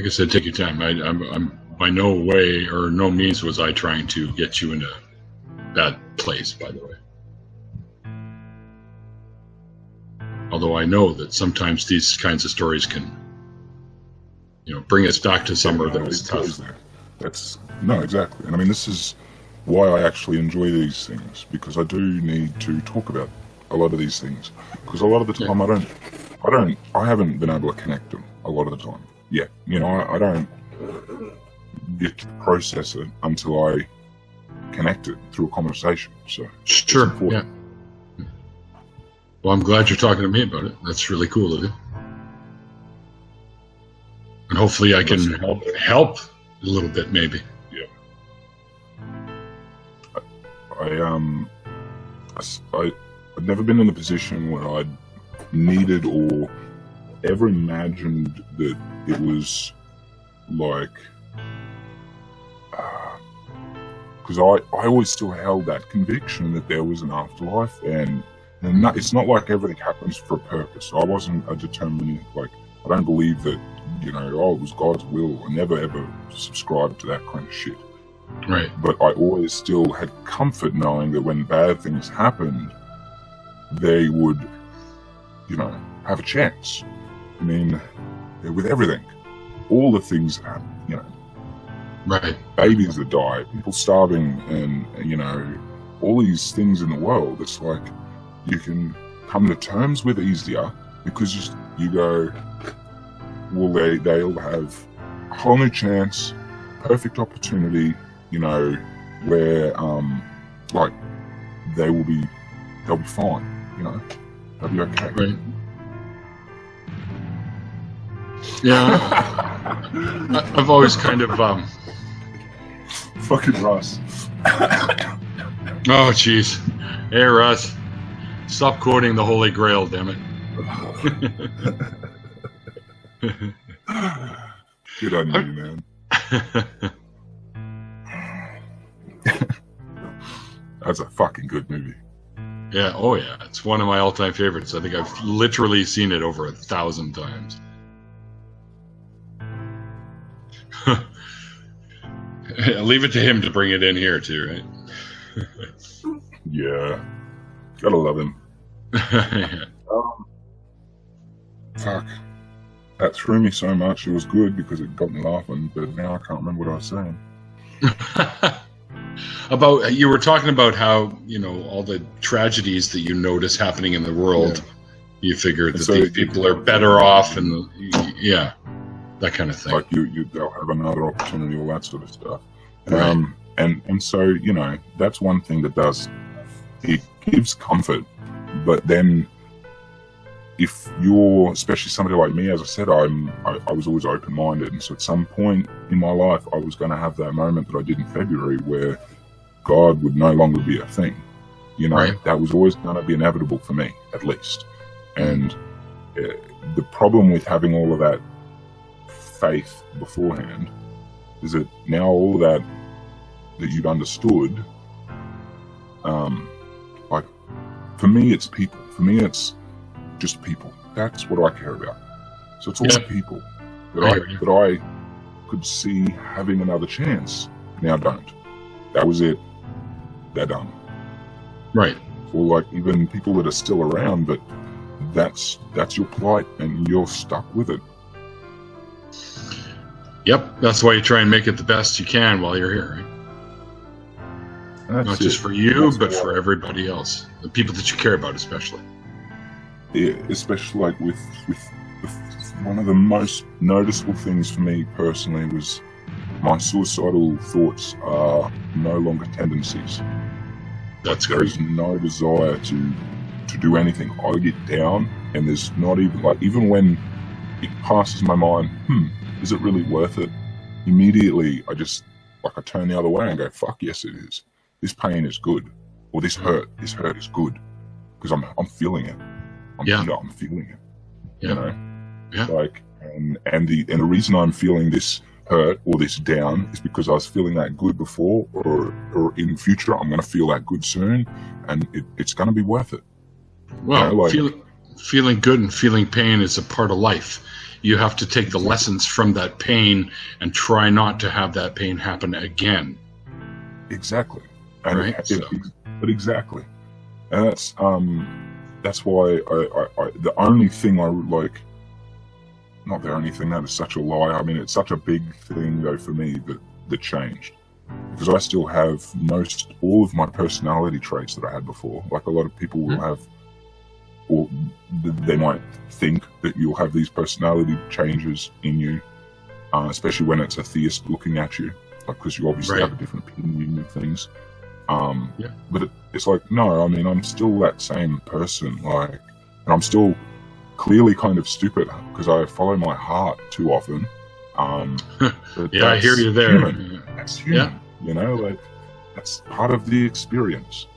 Like I said, take your time. I'm by no way or no means was I trying to get you in a bad place, by the way. Although I know that sometimes these kinds of stories can, bring us back to somewhere that was tough. No, exactly. And I mean, this is why I actually enjoy these things, because I do need to talk about a lot of these things, because a lot of the time I haven't been able to connect them a lot of the time. Yeah, I don't get to process it until I connect it through a conversation. So sure, yeah. Well, I'm glad you're talking to me about it. That's really cool of you. And hopefully I can help a little bit, maybe. Yeah. I've never been in a position where I'd needed or ever imagined that it was like, because I always still held that conviction that there was an afterlife, and it's not like everything happens for a purpose. I wasn't a determinant, I don't believe that, it was God's will. I never ever subscribed to that kind of shit. Right. But I always still had comfort knowing that when bad things happened, they would, have a chance. I mean, with everything, all the things that happen, right, babies that die, people starving, and all these things in the world. It's like you can come to terms with easier because you go, well, they'll have a whole new chance, perfect opportunity, where they'll be fine, they'll be okay. Right. Yeah, I've always kind of fucking Russ. Oh, jeez. Hey, Russ. Stop quoting the Holy Grail, damn it. Good on you, man. That's a fucking good movie. Yeah, oh yeah. It's one of my all-time favorites. I think I've literally seen it over 1,000 times. Leave it to him to bring it in here too, right? Yeah. Gotta love him. Yeah. Fuck. That threw me so much. It was good because it got me laughing, but now I can't remember what I was saying. You were talking about how, all the tragedies that you notice happening in the world, yeah. You figure that these people are better off, and that kind of thing. Like they'll have another opportunity, all that sort of stuff. Right. And so, that's one thing that it gives comfort. But then if you're, especially somebody like me, as I said, I was always open-minded. And so at some point in my life, I was going to have that moment that I did in February where God would no longer be a thing. Right. That was always going to be inevitable for me, at least. And the problem with having all of that faith beforehand is that now all that you'd understood, for me it's people. For me it's just people. That's what I care about. So it's all the people that I could see having another chance. Now don't. That was it. They're done. Right. Or even people that are still around, but that's your plight and you're stuck with it. Yep, that's why you try and make it the best you can while you're here, right? Not just for you, but for everybody else. The people that you care about, especially. Yeah, especially with one of the most noticeable things for me personally was my suicidal thoughts are no longer tendencies. That's great. There's no desire to do anything. I get down and there's not even when it passes my mind, is it really worth it? Immediately I just I turn the other way and go, fuck yes it is. This pain is good. Or this hurt is good. Because I'm feeling it. I'm feeling it. Yeah. Yeah. And the reason I'm feeling this hurt or this down is because I was feeling that good before, or in future I'm going to feel that good soon, and it's going to be worth it. Well, feeling good and feeling pain is a part of life. you have to take the lessons from that pain and try not to have that pain happen again. Exactly. And right? but exactly. And that's why I the only thing I like, not the only thing, that is such a lie. I mean, it's such a big thing though for me that changed, because I still have all of my personality traits that I had before. Like a lot of people will have, or they might think that you'll have these personality changes in you, especially when it's a theist looking at you, like, because you obviously have a different opinion of things. But it's like, no, I mean, I'm still that same person, like, and I'm still clearly kind of stupid because I follow my heart too often. I hear you there. Human. That's human, you know, like, that's part of the experience.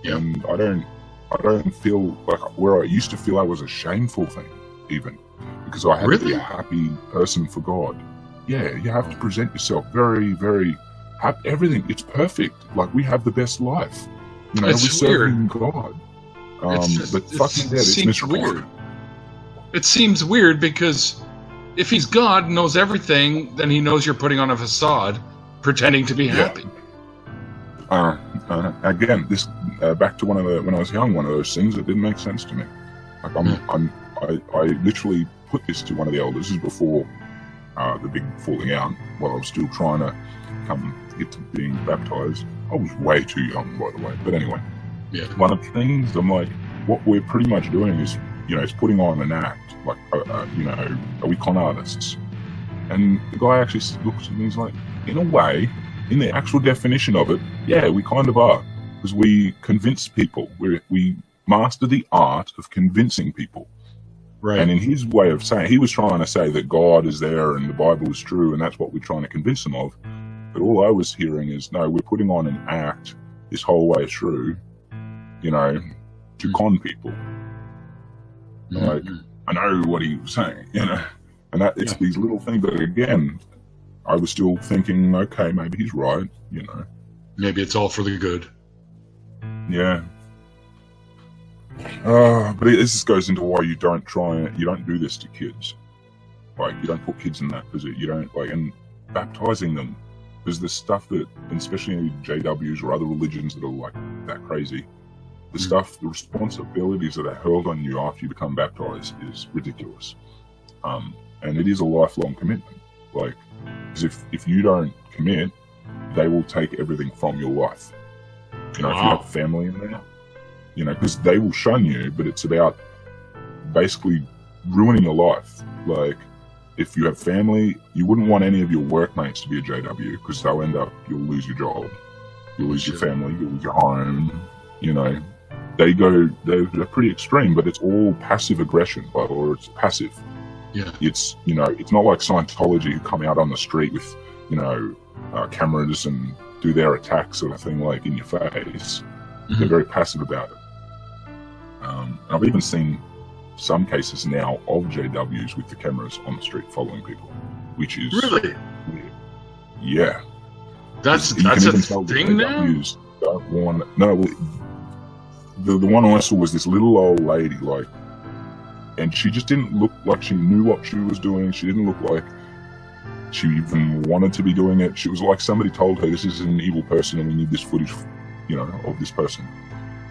And I don't feel like where I used to feel I was a shameful thing, even, because I had to be a happy person for God. Yeah, you have to present yourself very, very happy. Everything, it's perfect. Like, we have the best life. You know, we're serving God. But fucking dead, it's miserable. Weird. It seems weird because if he's God, knows everything, then he knows you're putting on a facade, pretending to be happy. Again, this back to when I was young, one of those things that didn't make sense to me. Like, I literally put this to one of the elders. This is before the big falling out, while I was still trying to get to being baptized. I was way too young, by the way. But anyway, one of the things I'm like, what we're pretty much doing is, you know, it's putting on an act. Like, you know, are we con artists? And the guy actually looks at me, he's like, in a way, in the actual definition of it, yeah, we kind of are, because we convince people. We master the art of convincing people. Right. And in his way of saying, he was trying to say that God is there and the Bible is true, and that's what we're trying to convince them of. But all I was hearing is, no, we're putting on an act this whole way through, you know, to con people. Like, I know what he was saying, you know, and that it's these little things. But again, I was still thinking, okay, maybe he's right, you know. Maybe it's all for the good. Yeah. But this just goes into why you don't do this to kids. Like, you don't put kids in that position. You don't, like, and baptizing them. There's this stuff that, especially in JWs or other religions that are like that crazy, the responsibilities that are hurled on you after you become baptized is ridiculous. And it is a lifelong commitment. Like, because if you don't commit, they will take everything from your life. You know, if you have family in there, you know, because they will shun you, but it's about basically ruining your life. Like, if you have family, you wouldn't want any of your workmates to be a JW, because they'll end up, you'll lose your job, you'll lose your family, you'll lose your home, you know. They're pretty extreme, but it's all passive aggression, or it's passive. Yeah. It's, you know, it's not like Scientology who come out on the street with, you know, cameras and do their attack sort of thing, like in your face. They're very passive about it. I've even seen some cases now of JWs with the cameras on the street following people, which is really weird. Yeah. That's a thing now? Don't want, no, the one I saw was this little old lady, like, and she just didn't look like she knew what she was doing. She didn't look like she even wanted to be doing it. She was like somebody told her, this is an evil person and we need this footage, you know, of this person.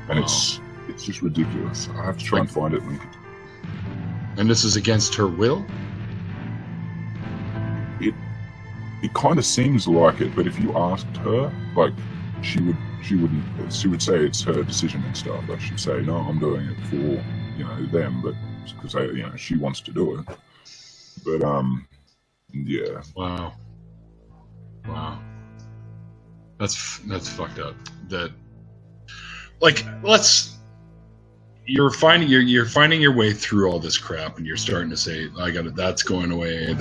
And it's just ridiculous. I have to try and find it. And this is against her will? It kind of seems like it, but if you asked her, like, she would say it's her decision and stuff. Like, she'd say, no, I'm doing it for, you know, them, but because you know, she wants to do it. But yeah. Wow. That's fucked up. That, like, you're finding your way through all this crap, and you're starting to say, that's going away.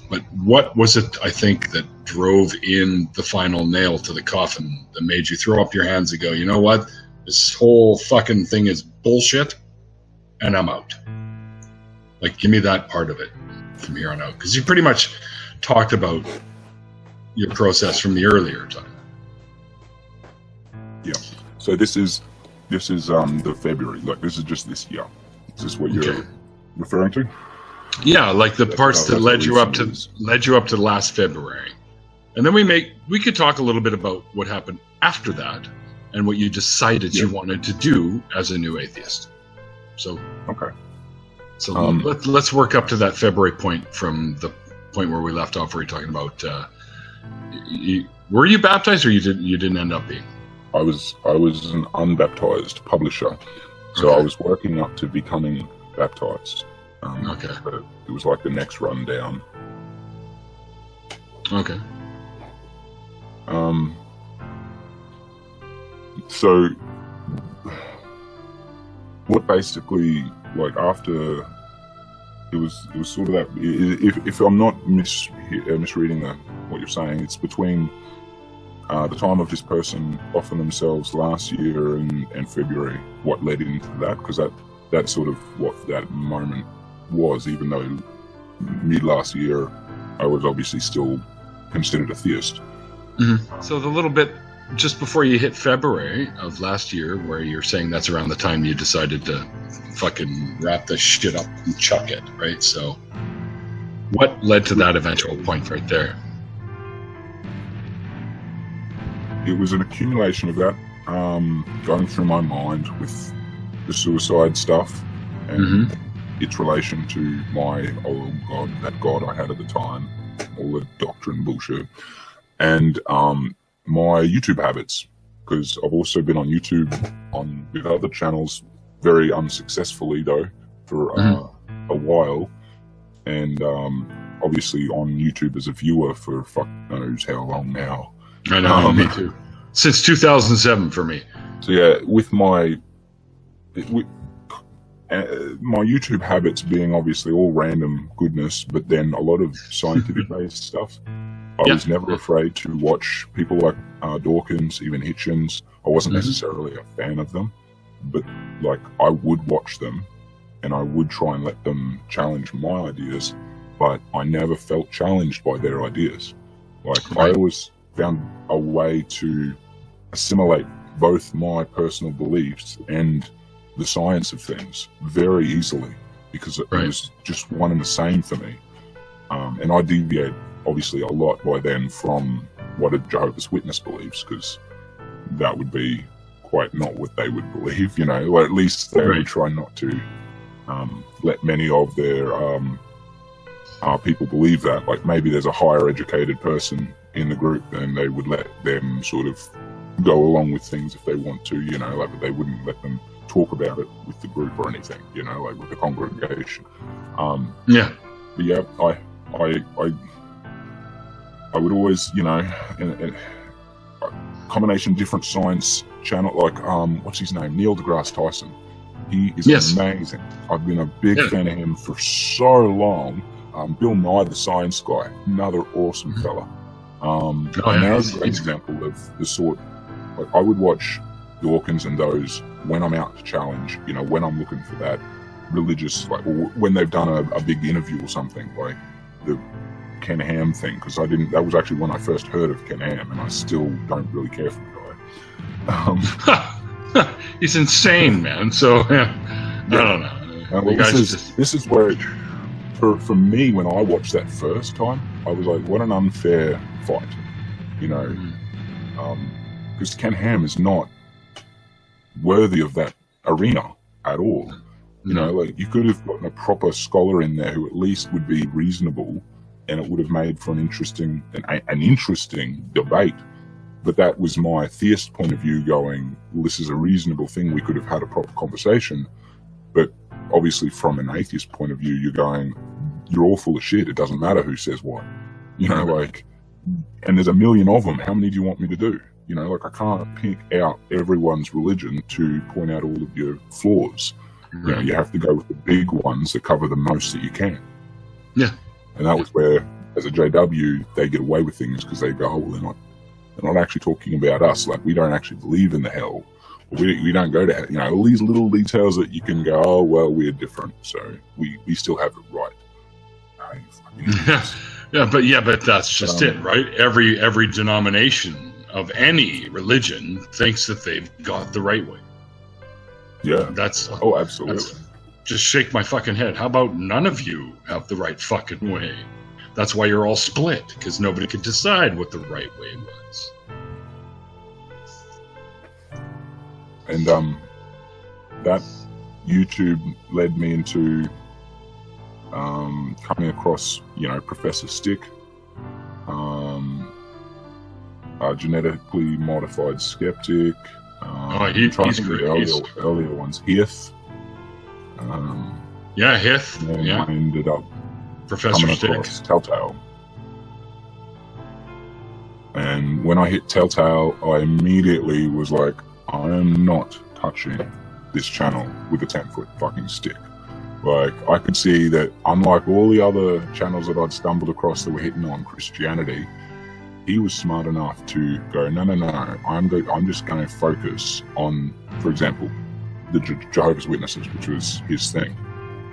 But what was it, I think, that drove in the final nail to the coffin that made you throw up your hands and go, you know what? This whole fucking thing is bullshit, and I'm out. Like, give me that part of it from here on out. Because you pretty much talked about your process from the earlier time. Yeah. So this is the February. Like, this is just this year. Is this what you're referring to? Yeah, like the parts that led you up is. to last February. And then we could talk a little bit about what happened after that and what you decided you wanted to do as a new atheist. So Okay. So let's work up to that February point from the point where we left off, where you're talking about were you baptized or you didn't end up being? I was an unbaptized publisher, so I was working up to becoming baptized. But it was like the next run down. Okay. So what basically, like, after it was sort of that, if I'm not misreading what you're saying, it's between the time of this person offering themselves last year and February, what led into that, because that's sort of what that moment was, even though mid last year I was obviously still considered a theist. Mm-hmm. So the little bit just before you hit February of last year, where you're saying that's around the time you decided to fucking wrap this shit up and chuck it, right? So what led to that eventual point right there? It was an accumulation of that going through my mind with the suicide stuff and its relation to my old God, that God I had at the time, all the doctrine bullshit, and my YouTube habits, because I've also been on YouTube with other channels, very unsuccessfully though, for a while, and obviously on YouTube as a viewer for fuck knows how long now. I know, me too. Since 2007 for me. So yeah, with my YouTube habits being obviously all random goodness, but then a lot of scientific-based stuff. I was never afraid to watch people like Dawkins, even Hitchens. I wasn't necessarily a fan of them, but like I would watch them and I would try and let them challenge my ideas, but I never felt challenged by their ideas. Like I always found a way to assimilate both my personal beliefs and the science of things very easily, because it was just one and the same for me. And I deviate obviously a lot by then from what a Jehovah's Witness believes, because that would be quite not what they would believe, you know, or at least they would try not to let many of their people believe that. Like maybe there's a higher educated person in the group and they would let them sort of go along with things if they want to, you know, like, but they wouldn't let them talk about it with the group or anything, you know, like with the congregation. But yeah, I would always, you know, in a combination of different science channel, like what's his name, Neil deGrasse Tyson. He is amazing. I've been a big fan of him for so long. Bill Nye, the science guy, another awesome fella. Another great example of the sort, like I would watch Dawkins and those when I'm out to challenge, you know, when I'm looking for that religious, like, or when they've done a big interview or something, like the Ken Ham thing, because that was actually when I first heard of Ken Ham, and I still don't really care for the guy. He's insane, man. So I don't know. Well, this is where for me, when I watched that first time, I was like, what an unfair fight, you know, because Ken Ham is not worthy of that arena at all. You know, like you could have gotten a proper scholar in there who at least would be reasonable, and it would have made for an interesting debate. But that was my theist point of view going, well, this is a reasonable thing. We could have had a proper conversation. But obviously from an atheist point of view, you're going, you're all full of shit. It doesn't matter who says what, you know, like, and there's a million of them. How many do you want me to do? You know, like I can't pick out everyone's religion to point out all of your flaws. You know, you have to go with the big ones that cover the most that you can. Yeah. And that was where, as a JW, they get away with things because they go, oh, well, they're not actually talking about us. Like, we don't actually believe in the hell. We don't go to hell. You know, all these little details that you can go, oh, well, we're different, so we still have it right. But that's just it, right? Every denomination of any religion thinks that they've got the right way. Yeah. That's absolutely. just shake my fucking head. How about none of you have the right fucking way? That's why you're all split, because nobody could decide what the right way was. And that YouTube led me into coming across, Professor Stick, a genetically modified skeptic. He's great. Earlier ones, Heath. Heath. And Yeah. I ended up Professor coming Stick. across Telltale. And when I hit Telltale, I immediately was like, I am not touching this channel with a 10-foot fucking stick. Like, I could see that, unlike all the other channels that I'd stumbled across that were hitting on Christianity, he was smart enough to go, no, I'm just going to focus on, for example, the Jehovah's Witnesses, which was his thing.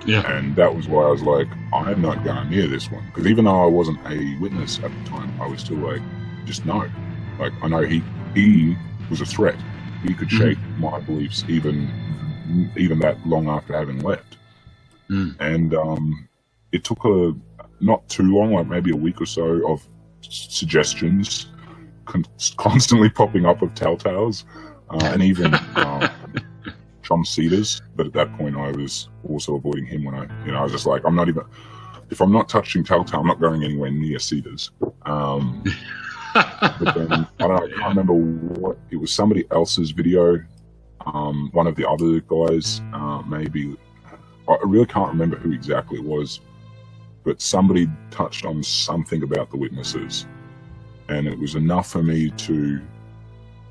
Yeah. And that was why I was like, I'm not going near this one. Because even though I wasn't a witness at the time, I was still like, just no. Like, I know he was a threat. He could shake my beliefs even that long after having left. And it took not too long, like maybe a week or so, of suggestions constantly popping up of Telltales, and even John Cedars. But at that point, I was also avoiding him when I was just like, if I'm not touching Telltale, I'm not going anywhere near Cedars. But then, I can't remember what, it was somebody else's video, one of the other guys, maybe, I really can't remember who exactly it was, but somebody touched on something about the witnesses, and it was enough for me to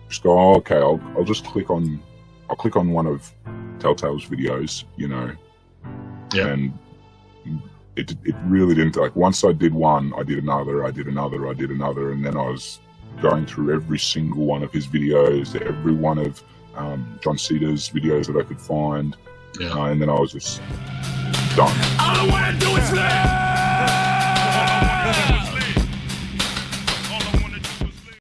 just go, oh, okay, I'll just click on one of Telltale's videos, and it really didn't, like, once I did one, I did another, and then I was going through every single one of his videos, every one of John Cedars' videos that I could find, and then I was just done. All I wanna do is live!